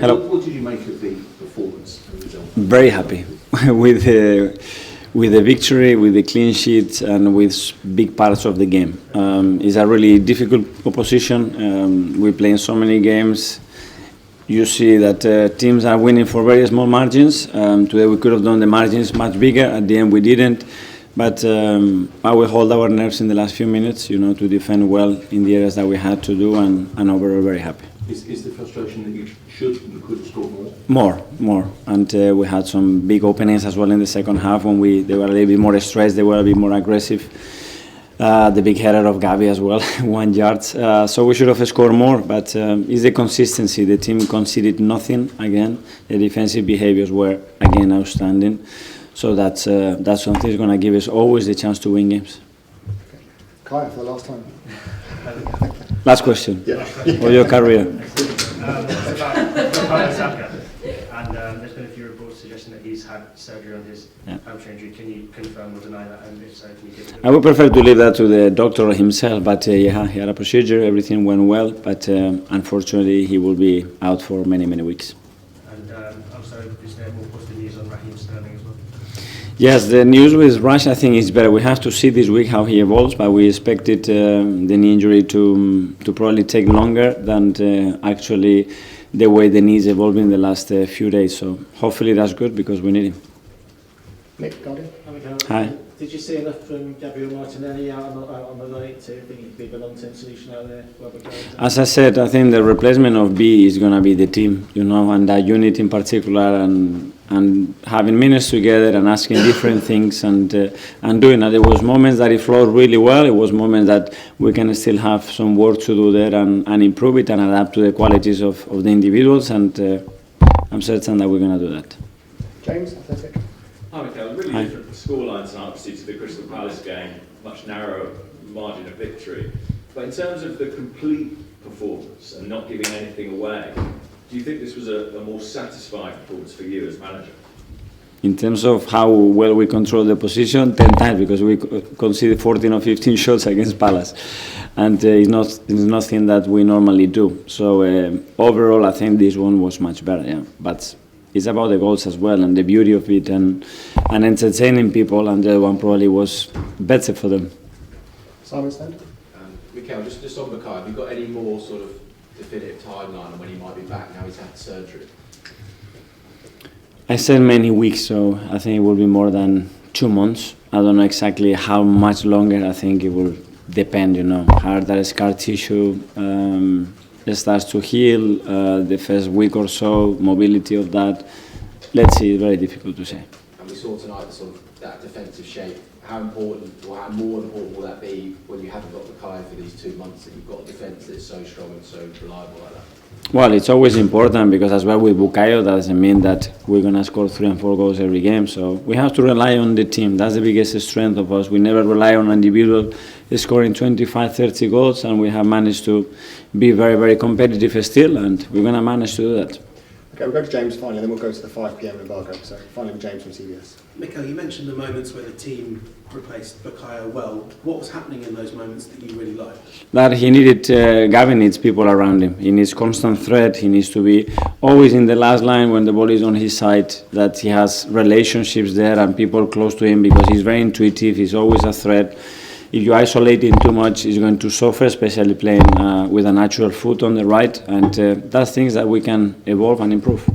Hello. What did you make of the performance and result? Very happy with the victory, with the clean sheet, and with big parts of the game. It's a really difficult opposition. We're playing so many games. You see that teams are winning for very small margins. Today we could have done the margins much bigger. At the end we didn't. But I will hold our nerves in the last few minutes, to defend well in the areas that we had to do, and overall very happy. Is the frustration that you could have scored more? More. And we had some big openings as well in the second half when they were a little bit more stressed, they were a bit more aggressive. The big header of Gavi as well, 1 yard. So we should have scored more, but it's the consistency. The team conceded nothing again. The defensive behaviors were again outstanding. So that's something that's going to give us always the chance to win games. Kai, for the last time. Last question. Yeah. For your career. It's about Saka, and there's been a few reports suggesting that he's had surgery on his hamstring injury. Can you confirm or deny that? And if so, can you give it? I would prefer to leave that to the doctor himself, but he had a procedure, everything went well, but unfortunately he will be out for many weeks. And also, is there more positive news on Raheem Sterling as well? Yes, the news with Rush I think is better. We have to see this week how he evolves, but we expected the knee injury to probably take longer than actually the way the knee is evolving in the last few days. So hopefully that's good because we need him. Nick, Guardian. Hi. Did you see enough from Gabriel Martinelli out on the night to think it could be the long-term solution out there? As I said, I think the replacement of B is going to be the team, and that unit in particular, and having minutes together and asking different things and doing that. There was moments that it flowed really well. It was moments that we can still have some work to do there and improve it and adapt to the qualities of the individuals. And I'm certain that we're going to do that. James, Athletic. Hi, Mikel. Really Hi. different scoreline tonight, obviously, to the Crystal Palace game, much narrower margin of victory. But in terms of the complete performance and not giving anything away, do you think this was a more satisfying performance for you as manager? In terms of how well we control the position, 10 times, because we conceded 14 or 15 shots against Palace. And it's nothing that we normally do. So overall, I think this one was much better, yeah. But it's about the goals as well and the beauty of it and entertaining people, and the other one probably was better for them. Simon Stand. Mikel, just on Bukayo, have you got any more sort of definitive timeline on when he might be back now he's had surgery? I said many weeks, so I think it will be more than 2 months. I don't know exactly how much longer. I think it will depend, how that scar tissue starts to heal, the first week or so, mobility of that. Let's see, it's very difficult to say. And we saw tonight sort of that defensive shape. How important, or how more important will that be when you haven't got Bukayo for these 2 months, and you've got a defence that's so strong and so reliable like that? Well, it's always important because as well with Bukayo, that doesn't mean that we're going to score 3 and 4 goals every game. So we have to rely on the team. That's the biggest strength of us. We never rely on individual scoring 25, 30 goals, and we have managed to be very competitive still, and we're going to manage to do that. Okay, we'll go to James finally, then we'll go to the 5 PM embargo. So finally, James from CBS. Mikel, you mentioned the moments where the team replaced Bukayo well. What was happening in those moments that you really liked? That he needed, Gavin needs people around him. He needs constant threat. He needs to be always in the last line when the ball is on his side, that he has relationships there and people close to him because he's very intuitive. He's always a threat. If you isolate him too much, he's going to suffer, especially playing with a natural foot on the right. And that's things that we can evolve and improve.